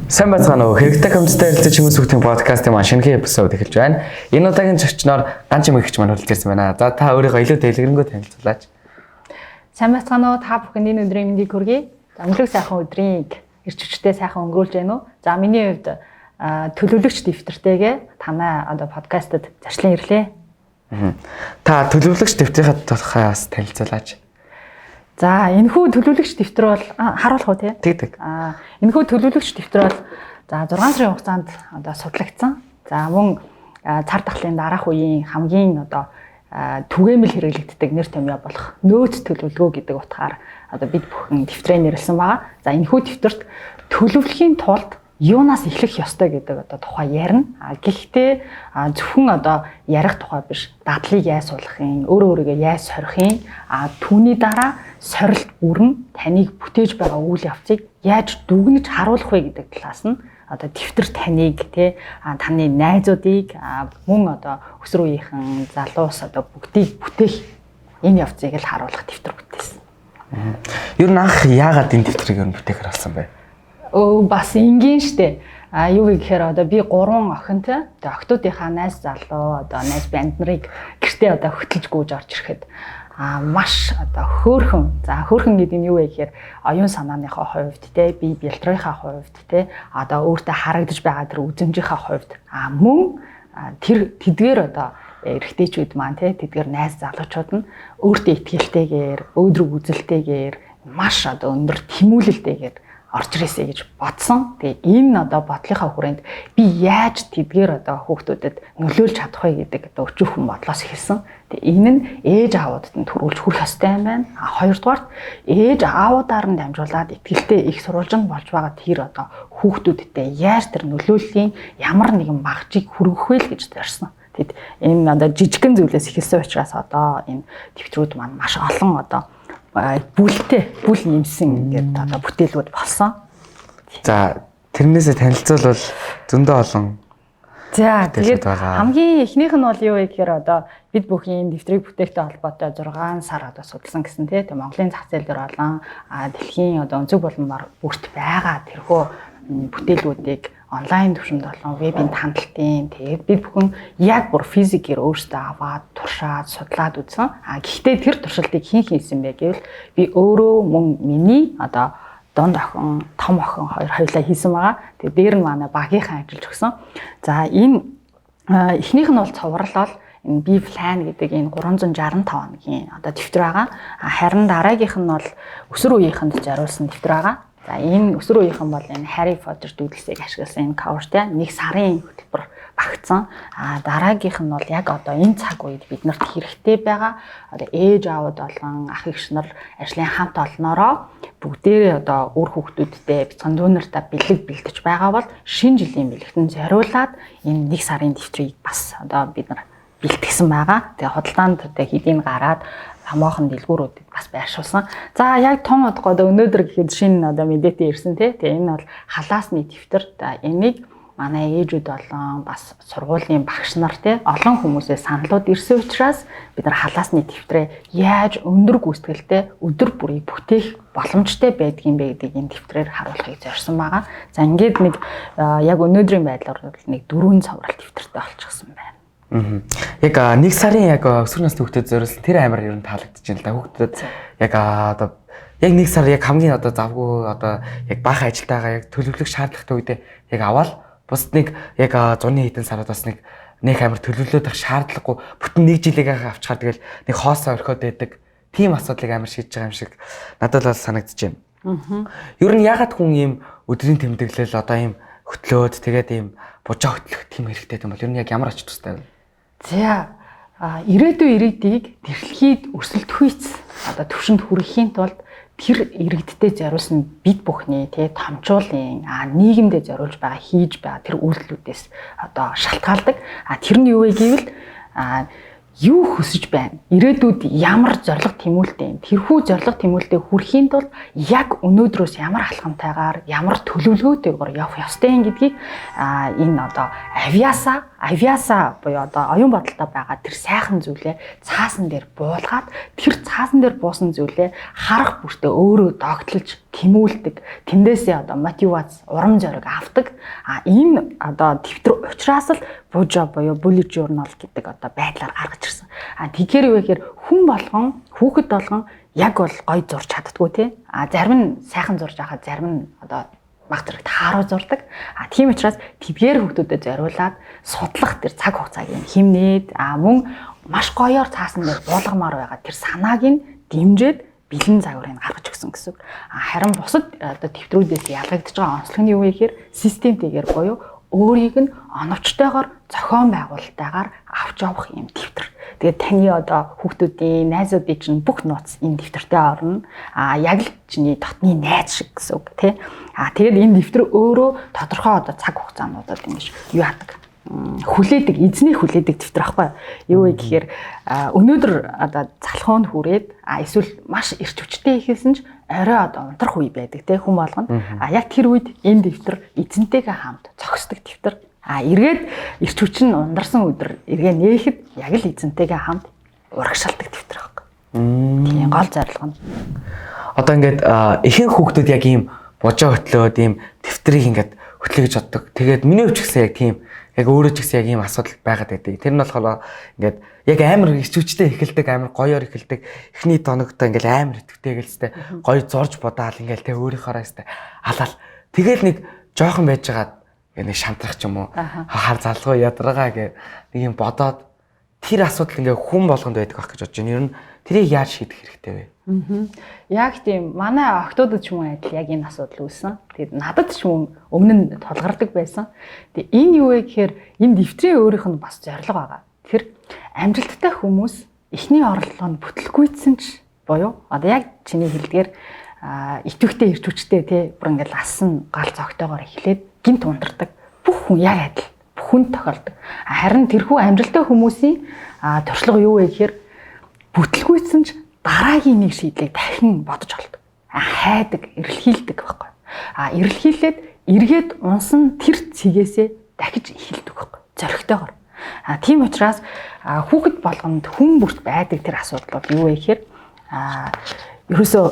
Сайн байцгаана уу. Хэрэгтэй комьюнититэй хэлцэж хүмүүс бүхтийн подкастын маань шинэхэн эпизод эхэлж байна. Энэ удаагийн зочноор Ганч эмэгч маань хүрэлцэн байна. За та өөрийнхөө илүү дэлгэрэнгүй танилцуулаач. Сайн байцгаана уу. Та бүхэнд энэ өдрийн мэндийг хүргэе. За өнгөрөх сайхан өдрийг эрч хүчтэй сайхан өнгөрүүлж байна уу? За миний хувьд төлөвлөгч дэвтэртэйгээ танай одоо подкастад зарчлан ирлээ. Та төлөвлөгч дэвтрийнхаа тухай бас танилцуулаач. За энэхүү төлөвлөгч дэвтэр бол харуулах уу тий? Тэг. Энэхүү төлөвлөгч дэвтэр бол за 6 сарын хугацаанд одоо судлагдсан. За мөн цар тахлын дараах үеийн хамгийн одоо түгээмэл хэрэглэгддэг нэр томьёо болох нөөц төлөвлөгөө гэдэг утгаар одоо бид бүхэн дэвтрээ нэрлсэн байгаа. За энэхүү дэвтэрт төлөвлөхийн тулд юунаас эхлэх ёстой гэдэг одоо тухай ярина. Гэхдээ зөвхөн одоо ярих тухай биш, дадлыг яаж суулгахын, өөрийгөө яаж сорихын, түүний дараа сорилт бүрэн таныг бүтээж байгаа үйл явцыг яаж дүгнэж харуулах вэ гэдэг талаас нь одоо дэвтэр таныг таны найзуудыг мөн одоо өсвөр үеийнхэн залуус одоо бүгдийг бүтээх энэ явцыг л харуулах дэвтэр бүтээсэн. Ер нь анх яагаад энэ дэвтрийг ер нь бүтээхээр болсон бэ? Бас энгийн штэ. Юу гэхээр одоо би 3 охинтой. Тэгээ охтуудынхаа найз залуу одоо найз банд нарыг гэртээ одоо хөтлж гүйж орж ирэхэд маш одоо хөөрхөн. За хөөрхөн гэдэг нь юу вэ гэхээр оюун санааныхаа хувьд би бэлтрийнхаа хувьд одоо өөртөө харагдаж байгаа тэр үзмжийнхаа хувьд мөн тэр тэдгээр одоо эрэгтэйчүүд маань тэдгээр найз залуучууд нь өөртөө итгэлтэйгээр өөдрөг үзэлтэйгээр маш одоо өндөр тэмүүлэлтэйгээр орж ирээсэй гэж бодсон. Тэгээ энэ одоо бодлынхаа хүрээнд би яаж тэдгээр одоо хүүхдүүдэд нөлөөлж чадах вэ гэдэг одоо өчүүхэн бодлоос эхэлсэн. Тэгээ энэ нь ээж аавуудад нь төрүүлж хүрэх ёстой юм байна. Хоёрдугаарт ээж аавуудаар нь дамжуулаад итгэлтэй их сурвалжинд болж байгаа тэр одоо хүүхдүүдтэй яаж тэр нөлөөллийн ямар нэгэн багжийг хүргэх вэ гэж зорьсон. Тэгэд энэ одоо жижигхэн зүйлээс эхэлсэн учраас одоо энэ төвчрүүд маань маш олон одоо бүл нэмсэн ингээд одоо бүтээлүүд болсон. За тэрнээсээ танилцуулбал зөндөө олон. За тэгээд хамгийн эхнийх нь бол юу вэ гэхээр одоо бид бүхэн дэвтрийг бүтээхтэй холбоотой 6 сар одоо судалсан гэсэн тийм Монголын зах зээл дээр болон дэлхийн одоо өнцөг болон бүрт байгаа тэрхүү бүтээлүүдийг онлайн төвшөнд болон вебийн хандлтын тэгээд бид бүхэн яг бүр физикээр өөрсдөө аваад туршаад судлаад үзсэн. Гэхдээ тэр туршилтыг хийсэн бэ гэвэл би өөрөө мөн миний одоо донд охин, том охин хоёулаа хийсэн байгаа. Тэгээд дээр нь манай багийнхан ажиллаж өгсөн. За энэ эхнийх нь бол цуврал энэ B-Plan гэдэг энэ 365 хоногийн одоо дэвтэр байгаа. Харин дараагийнх нь бол өсвөр үеийнхэнд зориулсан дэвтэр байгаа. За энэ өсвөр үеийнхэн бол энэ Harry Potter дүүдлсийг ашигласан энэ coverтэй 1 сарын хөтөлбөр багтсан. Дараагийнх нь бол яг одоо энэ цаг үед биднэрт хэрэгтэй байгаа одоо ээж аауд болон ах эгч нар ажлын хамт олноороо бүгдээрээ одоо үр хүүхдүүдтэй бяцхан дүүнартаа бэлэг бэлдэж байгаа бол шинэ жилийн бэлэгтэн зориулаад энэ 1 сарын дэвтрийг бас одоо бид нар бэлтгэсэн байгаа. Тэгээ худалдаанд хэдийн гараад хамаахан дэлгүүрүүдэд бас байршуулсан. За яг том удаа өнөөдөр гэхэд шинэ одоо мэдээтэй ирсэн тий. Тэгээ энэ бол халаасны дэвтэр. Энийг манай ээжүүд болон бас сургуулийн багш нар тий олон хүмүүсээ саналууд ирсэн учраас бид нар халаасны дэвтрээ яаж өндөр гүйцэтгэлтэй өдөр бүрийг бүтээх боломжтой байдгийн бэ гэдгийг энэ дэвтрээр харуулахыг зорьсон байгаа. За ингээд нэг яг өнөөдрийн байдлаар нэг 4 цоврал дэвтэртэй болчихсон байна. Яг 1 сарын яг өсвөр насны хүүхдэд зориулсан тэр амар ер нь таалагдчихэв л да. Хүүхдэд яг одоо яг 1 сар яг хамгийн одоо завгүй одоо яг баахан ажилтайгаа яг төлөвлөх шаардлагатай үедээ яг аваад бус нэг яг 100 хэдэн сард бас нэг амар төлөвлөлөөд ах шаардлагагүй бүтэн 1 жилийг авчихаар тэгэл нэг хоосоо орхиод байдаг. Тийм асуудлыг амар шийдэж байгаа юм шиг надад бол санагдчихэв. Ер нь ягаад хүн ийм өдрийн тэмдэглэл одоо ийм хөтлөөд тэгээд ийм бужаа хөтлөх тийм хэрэгтэй юм бол ер нь яг ямар ач тустай вэ? За ирээдүйн ирээдийг дэлхийд өрсөлдөхүйц одоо төвшөнд хүрэхийн тулд тэр иргэдтэй зориулсан бид бүхний томчуулын нийгэмдээ зориулж байгаа хийж байгаа тэр үйлдэлүүдээс одоо шалтгаалдаг. Тэр нь юу вэ гэвэл юу хүсэж байна? Ирээдүйд ямар зорилго тэмүүлдэг юм? Тэрхүү зорилго тэмүүлэлтэд хүрэхийн тулд яг өнөөдрөөс ямар алхамтайгаар, ямар төлөвлөгөөтэйгээр явах ёстой юм гэдгийг энэ одоо авиаса буюу одоо оюун бодолтой байгаа тэр сайхан зүйлээ цаасан дээр буулгаад тэр цаасан дээр буусан зүйлээ харах бүртээ өөрөө догтлж тэмүүлдэг. Тэндээсээ одоо мотивац, урам зориг авдаг. Энэ одоо дэвтэр учраас л бужа буюу bullet journal гэдэг одоо байдлаар гаргаж ирсэн. Тэгэхээр юу гэхээр хүн болгон, хүүхэд болгон яг бол гой зурж чаддгүй тий. Зарим нь сайхан зурж байхад зарим нь одоо баг зэрэгт хааруу зурдаг. Тийм учраас тэдгээр хүүхдүүдэд зориулаад судлах тэр цаг хугацааг юм хэмнээд мөн маш гоёор цаасан дээр буулгамаар байгаа тэр санааг нь дэмжиж бэлэн загварыг гаргаж өгсөн гэсэн үг. Харин бусад одоо тэмдрүүдээс ялгагдж байгаа онцлог нь юу вэ гэхээр системтэйгээр буюу өөрийг нь оновчтойгоор зохион байгуулалтайгаар авч явах юм дэвтэр. Тэгээд таны одоо хүүхдүүдийн, найзуудын чинь бүх нууц энэ дэвтэртээ орно. Яг л чиний дотны найз шиг гэсэн үг тий. Тэгээд энэ дэвтэр өөрөө тодорхой одоо цаг хугацаануудад ингэж юу яадаг? Хүлээдэг, эзний хүлээдэг дэвтэр аахгүй юу вэ гэхээр өнөөдөр одоо залхуунд хүрээд эсвэл маш эрч хүчтэй ихэлсэн ч орой одоо унтрах үе байдаг те хүн болгонд яг тэр үед энэ дэвтэр эзэнтэйгээ хамт зогсдог дэвтэр эргээд эрч хүч нь ундарсан өдөр эргээ нээхэд яг л эзэнтэйгээ хамт урагшаалдаг дэвтэр аахгүй тийм гол зорилго нь одоо ингээд ихэнх хүүхдүүд яг ийм божоо хөтлөөд ийм дэвтрийг ингээд хөтлөж боддог тэгээд миний хувьд ч гэсэн яг тийм яг өөрөө ч гэсэн яг ийм асуудал байгаад байдаг. Тэр нь болохоор ингээд яг амар хичүүчтэй эхэлдэг, амар гоёор эхэлдэг. Эхний тоногтой ингээд амар итгэвтэй гэлстэй гоё зорж бодаал ингээд тэ өөрийнхоороо өстэй алаал. Тэгэл нэг жоохон байжгаад нэг шантрах ч юм уу хар залгуу ядаргаа гэх нэг юм бодоод тэр асуудал ингээд хүн болгонд байдаг байх гэж бодож байна. Ер нь тэрийг яаж шийдэх хэрэгтэй вэ? Яг тийм манай охтуудад ч юм уу адил яг энэ асуудал үүссэн. Тэгээд надад ч юм өмнө нь тулгардаг байсан. Тэгээд энэ юу вэ гэхээр энэ дэвтрийн өөрийнх нь бас зорилго байгаа. Тэр амжилттай хүмүүс эхний орлогоо бүтлгүйцсэн ч буюу одоо яг чиний хэлдгээр итвэхтэй ирч хүчтэй тий бүр ингээл ассан гал цогтойгоор эхлээд гинт ундардаг. Бүх хүн яг адил. Бүх хүн тохиолдог. Харин тэрхүү амжилттай хүмүүсийн туршлага юу вэ гэхээр бүтлгүйцсэн ч дараагийн нэг шийдлийг дахин бодож олдог. Хайдаг, эрэлхийлдэг байхгүй. Эрэлхийлээд эргээд унсан тэр цэгээсээ дахиж эхэлдэг байхгүй. Зоригтойгоор. Тийм учраас хүүхэд болгонд хүн бүрт байдаг тэр асуудал бол юу вэ гэхээр ерөөсөө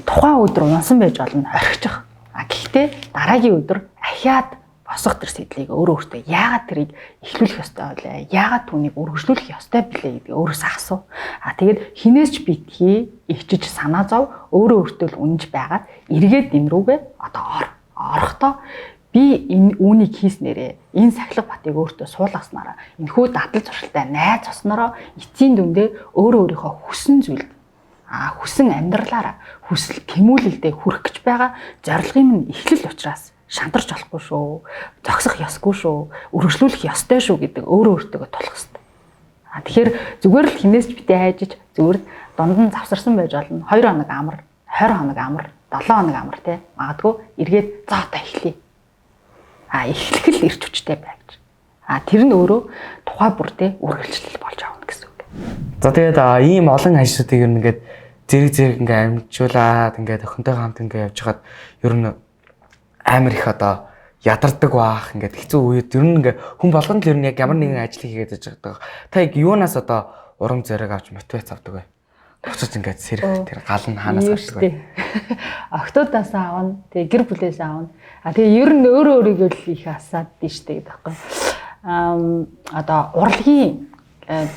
тухайн өдөр унсан байж болно орхичих. Гэхдээ дараагийн өдөр ахиад босох тэр сэтлийг өөрөө өөртөө яагаад тэрийг эхлүүлэх ёстой вэ? Яагаад түүнийг өргөжлүүлэх ёстой билээ гэдгийг өөрөөсөө асуу. Тэгээд хинээс ч битгий ичиж санаа зов өөрөө өөртөө л үнэнж байгаад эргээд энэ рүүгээ одоо орохдоо би энэ үүнийг хийснээрээ энэ сахилга батыг өөртөө суулгаснараа энэхүү дадал зуршилтай найз оснороо эцсийн дүндээ өөрийнхөө хүссэн зүйлд хүссэн амьдралаараа хүсэл тэмүүлэлдээ хүрэх гэж байгаа зорилгын минь эхлэл учраас шантарч болохгүй шүү. Зогсох ёсгүй шүү. Өргөжлүүлэх ёстой шүү гэдэг өөрөө өөртөө тулах хэрэгтэй. Тэгэхээр зүгээр л хинээс ч битээ хайжиж зүгээр дунд нь завсарсан байж болно. 2 хоног амар, 20 хоног амар, 7 хоног амар тий. Магадгүй эргээд за одоо эхлэе. Эхлэх л ирч хүчтэй байж. Тэр нь өөрөө тухай бүр тий үргэлжлэл болж авна гэсэн үг. За тэгээд ийм олон ажлуудыг ер нь ингээд зэрэг ингээд амжуулаад ингээд охинтойгоо хамт ингээд явж хаад ер нь амар их одоо ядардаг баах ингээд хэцүү үед ер нь ингээд хүн болгонд л ер нь яг ямар нэгэн ажлыг хийгээд байж байгаа. Та яг юунаас одоо урам зориг авч мотивац авдаг вэ? Буцаж ингээд сэрэх тэр гал нь хаанаас авдаг вэ? Охтуудаас аавна, тэгээ гэр бүлээс аавна. Тэгээ ер нь өөрийгөө л их асаад дийштэй гэдэг байхгүй. Одоо урлагийн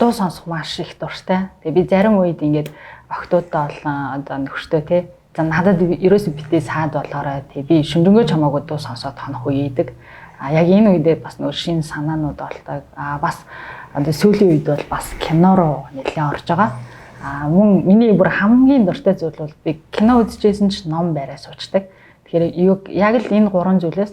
дуу сонсох маш их дуртай. Тэгээ би зарим үед ингээд охтуудаа болон одоо нөхөртөө тий за надад ерөөсөө битээ саад болохоор тий би шүнжэнгөө чамаагүй дуу сонсоод хонох үе идэг. Яг энэ үедээ бас нөр шин санаанууд болдог. Бас одоо сүүлийн үед бол бас кино руу нэлээд орж байгаа. Мөн миний бүр хамгийн дуртай зүйл бол би кино үзчихсэн ч ном барай суучдаг. Тэгэхээр яг л энэ гурван зүйлээс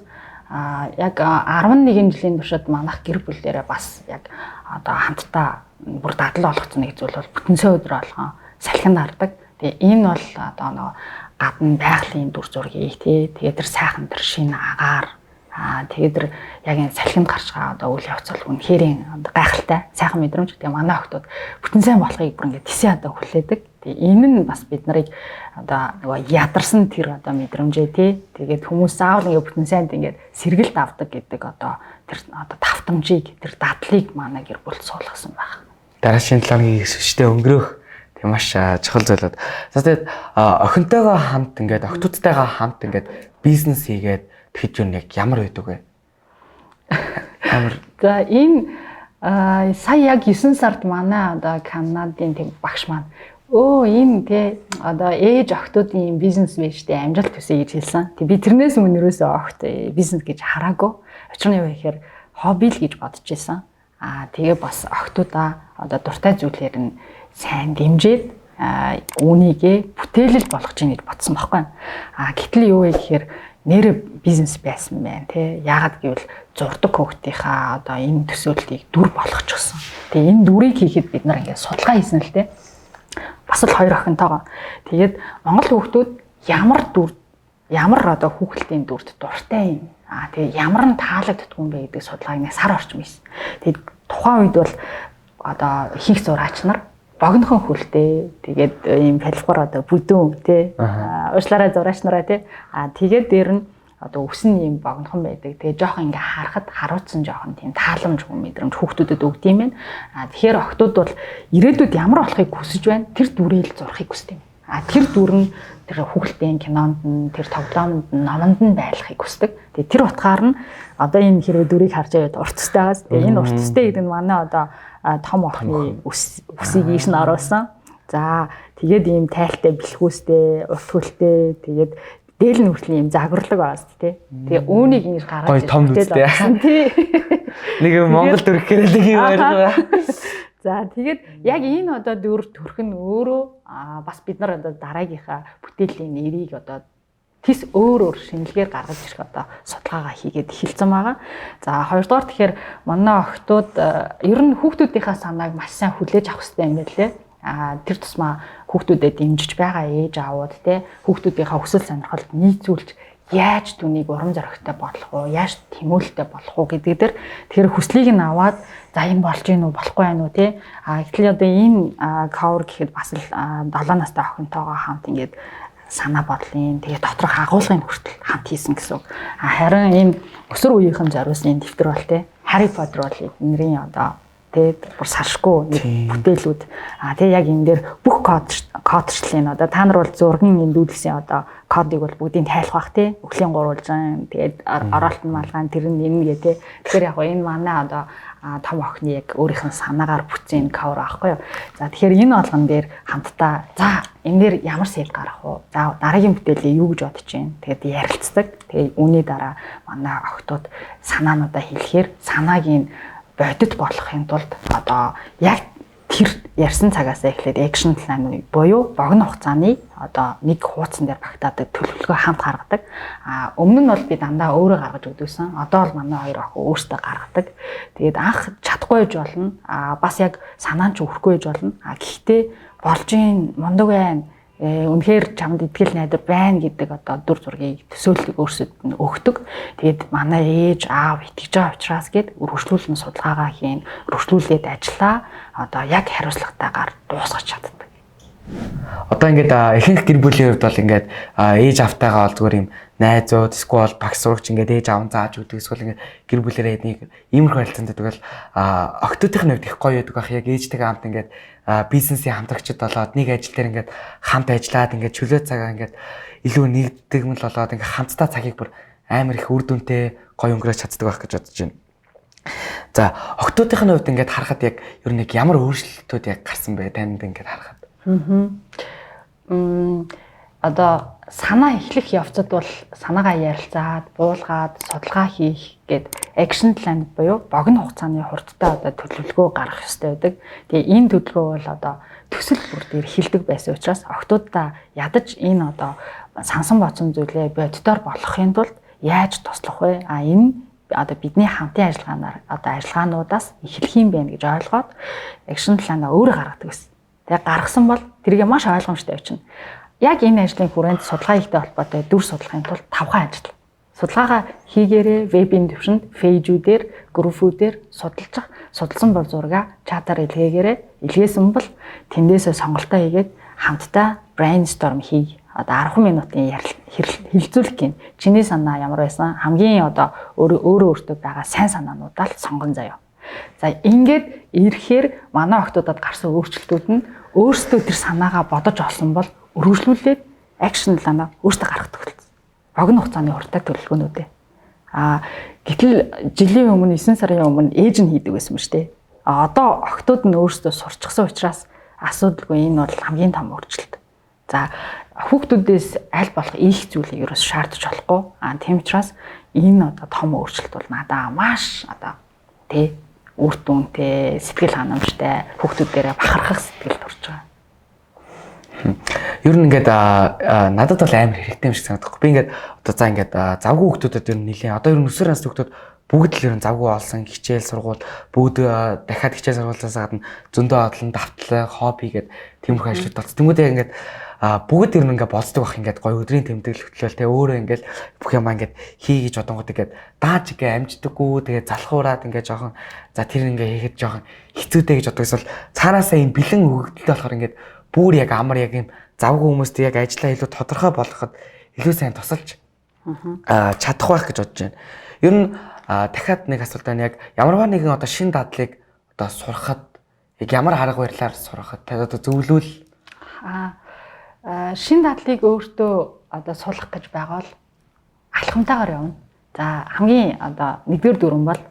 яг 11 жилийн туршид манайх гэр бүлээрээ бас яг одоо хамтдаа бүр дадал болгоцсон нэг зүйл бол бүтэнсэ өдөр болгон салхинд хардаг. Тэгээ энэ бол одоо гадна байгалийн дүр зургийг тий тэгээд тэр сайхан тэр шинэ агаар Тэгээд тэр яг энэ салхинд гарч байгаа одоо үйл явц бол үнэхээр гайхалтай, сайхан мэдрэмж. Тэгээ манай охтууд бүтэн сайн болохыг бүр ингээд тисээ одоо хүлээдэг. Тэгээ энэ нь бас бид нарыг одоо нөгөө ядарсан тэр одоо мэдрэмжээ тий. Тэгээд хүмүүс заавал ингээд бүтэн сайнд ингээд сэргэлт авдаг гэдэг одоо тэр одоо давтамжийг, тэр дадлыг манай гэр бүл суулгасан байна. Дараагийн 7 өдрийн өштэй өнгөрөх тийм маш чухал зүйлүүд. За тэгээд охинтойгоо хамт ингээд охтуудтайгаа хамт ингээд бизнес хийгээд тэгэхэд юу нэг ямар байдаг вэ? За энэ сая яг 9 сард манай одоо Канадын тийм багш маань энэ тий одоо ээж охтуудын бизнес байж тээ амжилт төсөө гэж хэлсэн. Тэг би тэрнээс өмнөөсөө огт бизнес гэж хараагүй. Учир нь юу гэхээр хобби л гэж бодож байсан. Тэгээ бас охтуудаа одоо дуртай зүйлээр нь сайн дэмжиж үүнийгээ бүтээлэл болгож ийн гэж бодсон байхгүй. Гэтэл юу вэ гэхээр нэр бизнес байсан байна тий. Яагаад гэвэл зурдаг хүүхдийнхаа одоо энэ төсөөллийг дүр болгочихсон. Тэгээ энэ дүрийг хийхэд бид нар ингээд судалгаа хийсэн л тий. Бас л 2 охинтойгоо. Тэгээд Монгол хүүхдүүд ямар одоо хүүхэлдэйн дүрд дуртай юм. Тэгээ ямар нь таалагддгүй юм бэ гэдэг судалгааг нэг сар орчим хийсэн. Тэгээд тухайн үед бол одоо ихэнх зураач нар богинохон хөлтэй тэгээд ийм палбар одоо бүдүүн тий уушлаараа зураач нараа тий тэгээд дээр нь одоо өсөн ийм богинохон байдаг. Тэгээ жоохон ингээ харахад харуулсан жоохон тийм тааламжгүй мэдрэмж хүүхдүүдэд өгд юм байна. Тэгэхээр охтууд бол ирээдүйд ямар болохыг хүсэж байна. Тэр дүрээр зурхыг хүсдэг юм. Тэр дүр нь тэр хүүхэлдэйн кинонд нь тэр тоглоомд нь номонд нь байлгахыг хүсдэг. Тэгээ тэр утгаар нь одоо энэ хэрэг дүрийг харж байгаад уртстайгаас тэгээ энэ уртстай гэдэг нь манай одоо том охины үсийг ийш нь оруулсан. За тэгээд ийм тайлтай бэлхүүстэй, урт хөлтэй тэгээд дээл нь хүртэл ийм загварлаг байгаас тий. Тэгээ үүнийг ингэж гаргаж гоё том үстэй. Тий. Нэг Монгол дүрх гэрэл нэг юм байна. За тэгээд яг энэ одоо дүр төрх нь өөрөө бас бид нар одоо дараагийнхаа бүтээлийн нэрийг одоо тис өөр шинжилгээр гаргаж ирэх одоо судалгаагаа хийгээд эхэлсэн байгаа. За хоёрдугаар тэгэхээр манай охтууд ер нь хүүхдүүдийнхаа санааг маш сайн хүлээж авах хэрэгтэй юм байна лээ. Тэр тусмаа хүүхдүүдэд дэмжиж байгаа ээж аауд те хүүхдүүдийнхаа хүсэл сонирхолд нийцүүлж яаж түүнийг урам зоригтой болох уу, яаж тэмүүлэлтэй болох уу гэдэг дээр тэр хүслийг нь аваад за энэ болж гин үү, болохгүй байх уу те. Гэтэл одоо энэ cover гэхэд бас л 7 настай охинтойгоо хамт ингээд санаа бодлын тэгээ доторх агуулгын хүртэл хамт хийсэн гэсэн. Харин энэ өсвөр үеийнхэн зориулсан энэ дэвтэр бол те Harry Potter бол эднэрийн одоо тэгээд бүр салшгүй нэг бүтээлүүд. Тэгээ яг энэ дээр бүх кодчлын одоо та нар бол зургийн энэ дүүлсэн одоо кодыг бол бүгдийг тайлах бах тий. Өхлийн гурвалжин тэгээд оролт нь малгаан тэр нь нэмгээ тий. Тэгэхээр яг энэ манай одоо том охины яг өөрийнх нь санаагаар бүтсэн cover аахгүй юу. За тэгэхээр энэ болгон дээр хамтдаа за энэ дээр ямар сэйл гарах вэ? За дараагийн бүтээлээ юу гэж бодож байна? Тэгээд ярилцдаг. Тэгээд үүний дараа манай охтууд санаануудаа хэлэхээр санааг нь бодит болохын тулд одоо яг тэр ярьсан цагаас эхлээд action plan буюу богино хугацааны одоо нэг хуудсан дээр багтаадаг төлөвлөгөө хамт гаргадаг. Өмнө нь бол би дандаа өөрөө гаргаж өгдөөсөн. Одоо бол манай хоёр охин өөрсдөө гаргадаг. Тэгээд анх чадахгүй байж болно. Бас яг санаан ч өрөхгүй байж болно. Гэхдээ болж ийн мундаг байна. Үнэхээр чамд итгэл найдар байна гэдэг одоо дүр зургийг төсөөлөлийг өөрсдөд нь өгдөг. Тэгээд манай ээж аав итгэж байгаа учраас гээд өргөжлүүлэн судалгаагаа хийн, өргөжлүүлээд ажиллаа. Одоо яг хариуцлагатайгаар дуусгаж чаддаг. Одоо ингээд ихэнх гэр бүлийн хувьд бол ингээд ээж автайгаа бол зүгээр юм найзууд, эсвэл багш сурагч ингээд ээж аав зааж өгдөг, эсвэл ингээд гэр бүлэрээ нэг иймэрхүү харилцаанд байдаг. Охтуудын хувьд их гоё байдаг бах яг ээжтэйгээ хамт ингээд бизнесийн хамтрагчид болоод нэг ажил дээр ингээд хамт ажиллаад ингээд чөлөө цагаа ингээд илүү нэгдэгмэл болоод ингээд хамтдаа цагийг бүр амар их үр дүнтэй гоё өнгөрөөж чаддаг байх гэж бодож байна. За охтуудын хувьд ингээд харахад яг ер нь ямар өөрчлөлтүүд яг гарсан бэ танд ингээд харахад? Одоо санаа эхлэх явцад бол санаагаа ярилцаад, буулгаад, судалгаа хийх гээд action plan буюу богино хугацааны хурдтай одоо төлөвлөгөө гаргах ёстой байдаг. Тэгээ энэ төлөвлөгөө бол одоо төсөл бүр дээр хилдэг байсан учраас охтуудаа ядаж энэ одоо сансан боцсон зүйлээ боддоор болгохын тулд яаж туслах вэ? Энэ одоо бидний хамтын ажиллагаануудаас эхлэх юм байна гэж ойлгоод action plan-а өөрөө гаргадаг гэсэн. Тэгээ гаргасан бол тэргээ маш ойлгомжтой явчихна. Яг энэ ажлын хүрээнд судалгаа хийхтэй холбоотой дүр судлахын тулд 5 ажил. Судалгаагаа хийгээрээ вебийн төвшөнд фейжүүдээр, группүүдээр судалсан бол зургаа чатаар илгээгээрээ илгээсэн бол тэндээсээ сонголтоо хийгээд хамтдаа brainstorm хий. Одоо 10 минутын хилцүүлэх гин. Чиний санаа ямар байсан? Хамгийн одоо өөрөө байгаа сайн санаануудаа л сонгон заяа. За ингээд ирэхээр манай охтуудад гарсан өөрчлөлтүүд нь өөрсдөө тэр санаагаа бодож олсон бол өргөжлүүлээд акшн планаа өөртөө гаргах төгөлцсөн. Богино хугацааны уртаа төлөвлөгөөнүүдээ. Гэтэл жилийн өмнө 9 сарын өмнө ээж нь хийдэг байсан мэж тэ. Одоо охтууд нь өөрсдөө сурчсан учраас асуудалгүй энэ бол хамгийн том өөрчлөлт. За хүүхдүүдээс аль болох их зүйлийг ерөөс шаардаж болохгүй. Тийм учраас энэ одоо том өөрчлөлт бол надаа маш одоо тэ үр дүнтэй, сэтгэл ханамжтай хүүхдүүдээрээ бахархах сэтгэл төрж байгаа. Ер нь ингээд надад бол амар хэрэгтэй юм шиг санагдахгүй. Би ингээд одоо за ингээд завгүй хүүхдүүдэд ер нь нэлээ. Одоо ер нь өсвөр насны хүүхдүүд бүгд л ер нь завгүй олсон, хичээл сургууль, бүгд дахиад хичээл сургуулиас гадна зөндөө одлон давтлаг, хобби гэдэг тиймэрхүү ажлууд болсон. Тэнгүүдээ ингээд бүгд ер нь ингээд болцдог бах ингээд гоё өдрийн тэмдэглэл хөтлөөл тэ өөрөө ингээд бүх юм ингээд хий гэж бодонгууд ингээд дааж ингээд амждаггүй тэгээд залхуураад ингээд жоохон за тэр ингээд хийхэд жоохон хэцүүтэй гэж боддог эсвэл цаанаасаа юм бэлэн өгөгдөлтэй болохоор ингээд бүр яг амар яг юм завгүй хүмүүст яг ажиллаа илүү тодорхой болгоход илүү сайн тусалж чадах байх гэж бодож байна. Ер нь дахиад нэг асуулт байна. Яг ямарваа нэгэн одоо шин дадлыг одоо сурахад яг ямар арга барилаар сурахад та одоо зөвлөвөл шин дадлыг өөртөө одоо суулгах гэж байгаа бол алхамтайгаар явна. За хамгийн одоо нэгдүгээр дүрэн бол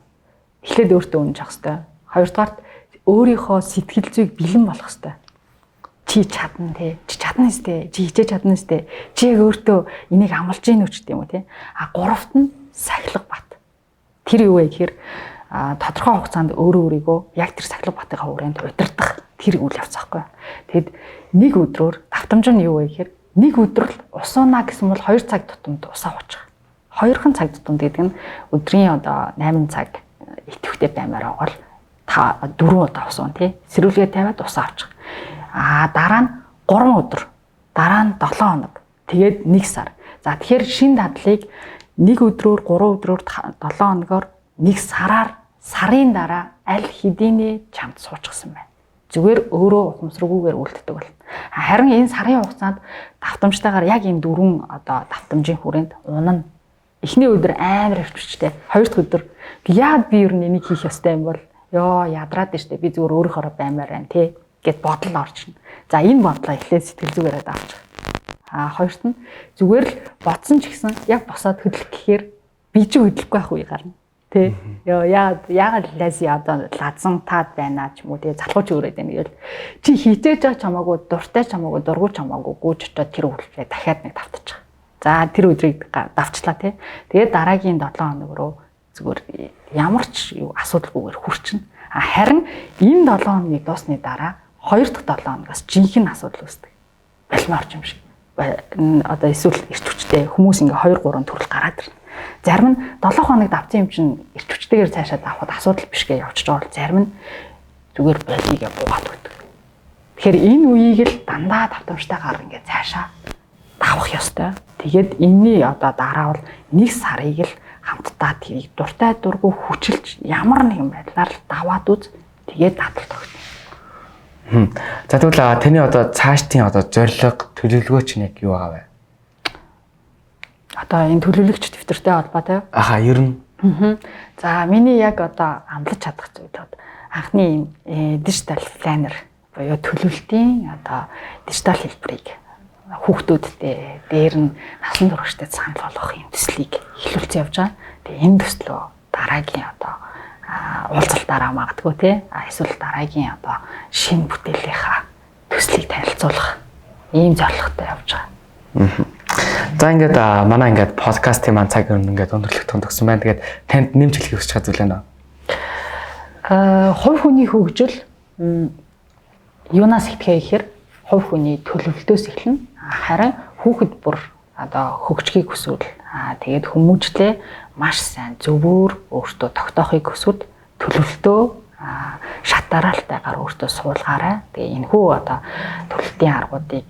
эхлээд өөртөө үнэнч авах хэрэгтэй. Хоёрдугаарт өөрийнхөө сэтгэл зүйг бэлэн болгох хэрэгтэй. Чи чадна те. Чи чадна сте. Чи хичээж чадна сте. Чи яг өөртөө энийг амлаж ийн үү гэдэг юм уу те. Гуравт нь сахилга бат. Тэр юу вэ гэхээр тодорхой хугацаанд өөрийгөө яг тэр сахилга батыгаа хүрээнд удирдах тэр үйл явц байхгүй. Тэгэд нэг өдрөөр давтамж нь юу вэ гэхээр нэг өдөр л ус унаа гэсэн бол 2 цаг тутамд усаа уучих. 2хан цаг тутамд гэдэг нь өдрийн одоо 8 цаг идэвхтэй баймаар бол 4 удаа ус уун тий. Сэрүүлгээ тавиад усаа авчих. Дараа нь 3 өдөр, дараа нь 7 хоног, тэгээд 1 сар. За тэгэхээр шин дадлыг 1 өдрөөр, 3 өдрөөр, 7 хоногоор 1 сараар сарын дараа аль хэдийнэ чамд суучсан байна. Зүгээр өөрөө ухамсаргүйгээр үлддэг бол. Харин энэ сарын хугацаанд давтамжтайгаар яг энэ 4 одоо давтамжийн хүрээнд унана. Эхний өдөр амар хөвчтэй. Хоёр дахь өдөр яад би ер нь энийг хийх ёстой юм бол ёо ядраад штэ би зүгээр өөрийнхөө баймаар байна тий гэд бодол орчихно. За энэ бодлоо эхлээд сэтгэл зүгээрээ давчих. Хоёрт нь зүгээр л бодсон ч гэсэн яг босоод хөдлөх гэхээр би ч хөдлөхгүй байх үе гарна. Тэ. Ёо яагаад лази одоо лазан таад байна ч юм уу тэгээ залхууч өрөөд байна гээл. Чи хитээж байгаа чамаагүй дуртай чамаагүй дургуй чамаагүй гүйж очоод тэр үйлдэлээ дахиад нэг давтчих. За тэр өдрийг давчлаа тий. Тэгээд дараагийн 7 хоног руу зүгээр ямар ч асуудалгүйгээр хүрчин. Харин энэ 7 хоногийн дуусны дараа 2 дахь 7 хоногоос жинхэнэ асуудал үүсдэг. Балмаарч юм шиг. Одоо эсвэл эрч хүчтэй хүмүүс ингээ 2 3 төрөл гараад ирнэ. Зарим нь 7 хоног давсан юм чинь эрч хүчтэйгээр цаашаа давхад асуудал биш гэж явчихж байгаа бол зарим нь зүгээр болигээ буугаад өгдөг. Тэгэхээр энэ үеийг л дандаа давтамжтайгаар ингээ цаашаа давах ёстой. Тэгээд энэний одоо дараа бол 1 сарыг л хамтдаа тэрийг дуртай дургүй хүчилж ямар нэгэн байдлаар л даваад үз. Тэгээд дадлт өгнө. За тэгвэл таны одоо цаашдын одоо зорилго төлөвлөгөө чинь яг юу байгаа вэ? Одоо энэ төлөвлөгч дэвтэртэй холбоотой. Ер нь. За миний яг одоо амлаж чадах зүйл бол анхны дижитал планер буюу төлөвлөлтийн одоо дижитал хэлбэрийг хүүхдүүдтэй дээр нь насан туршидад санал болгох юм төслийг эхлүүлсэн явж байгаа. Тэгээ энэ төслөө дараагийн одоо уулзалтаараа магадгүй те эсвэл дараагийн одоо шинэ бүтээлийнхаа төслийг танилцуулах ийм зорилготой явж байгаа. За ингээд манай ингээд подкастын маань цаг ингээд өндөрлөх төгсөн байна. Тэгээд танд нэмж хэлхийг хүсэж байгаа зүйл байна уу? Хувь хүний хөгжил юунаас ихтгэе гэхээр хувь хүний төлөвлөлтөөс эхэлнэ. Харин хүүхэд бүр одоо хөгжихийг хүсвэл тэгээд хүмүүжлээ маш сайн зөвөр өөртөө тогтоохыг хүсвэл төлөвлөлтөө шат дараалтайгаар өөртөө суулгаарай. Тэгээ энэхүү одоо төлөвлөлтийн аргуудыг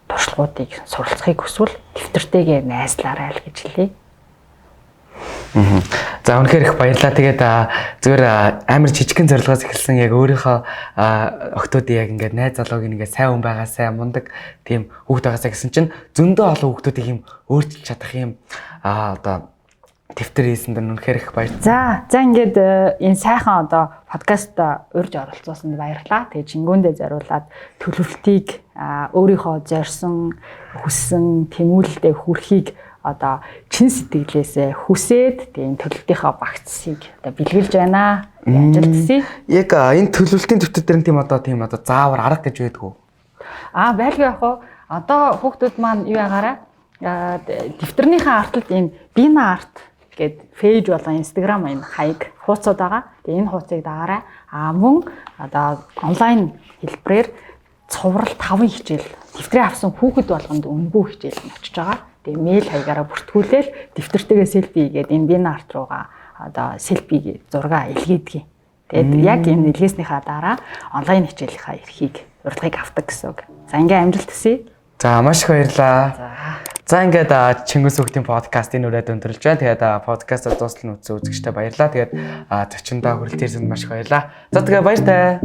туршлагуудыг суралцахыг хүсвэл дэвтэртэйгээ найзлаарай л гэж хэлье. За үнэхээр их баярлалаа. Тэгээд зүгээр амар жижигхэн зорилгоос эхэлсэн яг өөрийнхөө охтуудын яг ингээд найз залууг ингээд сайн хүн байгаасаа мундаг тийм хүүхд байгаасаа гэсэн чинь зөндөө олон хүүхдүүдийг юм өөрчилж чадах юм одоо дэвтэр хийсэн дэр үнэхээр их баярлалаа. За ингээд энэ сайхан одоо подкаст урьж оролцуулсанд баярлалаа. Тэгээд Чингүүндээ зориулаад төлөвлөлтийг өөрийнхөө зорьсон, хүссэн, тэмүүлэлтэд хүрэхийг одоо чин сэтгэлээсээ хүсээд тийм төлөвлөлтийнхаа багцыг одоо бэлгэлж байна. Ажилт төсөө. Яг энэ төлөвлөлтийн дэвтэр дээр тийм одоо заавар арга гэж байдаг уу? Байлгүй яг уу одоо хүүхдүүд маань юу ягаараа дэвтэрнийхээ арталд энэ бина арт гэд пэйж болон инстаграм энэ хаяг хуудсууд байгаа. Тэгээ энэ хуудсыг дагаарай. Мөн одоо онлайн хэлбэрээр цуврал 5 хичээл дэвтрээ авсан хүүхэд болгонд үнэгүй хичээл очиж байгаа. Тэгээ мэйл хаягаараа бүртгүүлээл дэвтэртэйгээ селфи хийгээд энэ бина арт руугаа одоо селфиг зураг илгээдэг. Тэгээд яг энэ илгээснийхаа дараа онлайн хичээлийнхаа эрхийг урилгыг авдаг гэсэн үг. За ингээм амжилт хүсье. За маш их баярлалаа. За ингээд Чингүс хүүхдийн подкастын үрээд өндөрлж байна. Тэгээд подкастаа дуустал нь үзэгчтэй баярлалаа. Тэгээд зочиндоо хүрэлт ирсэнд маш их баярлалаа. За тэгээ баяр таа.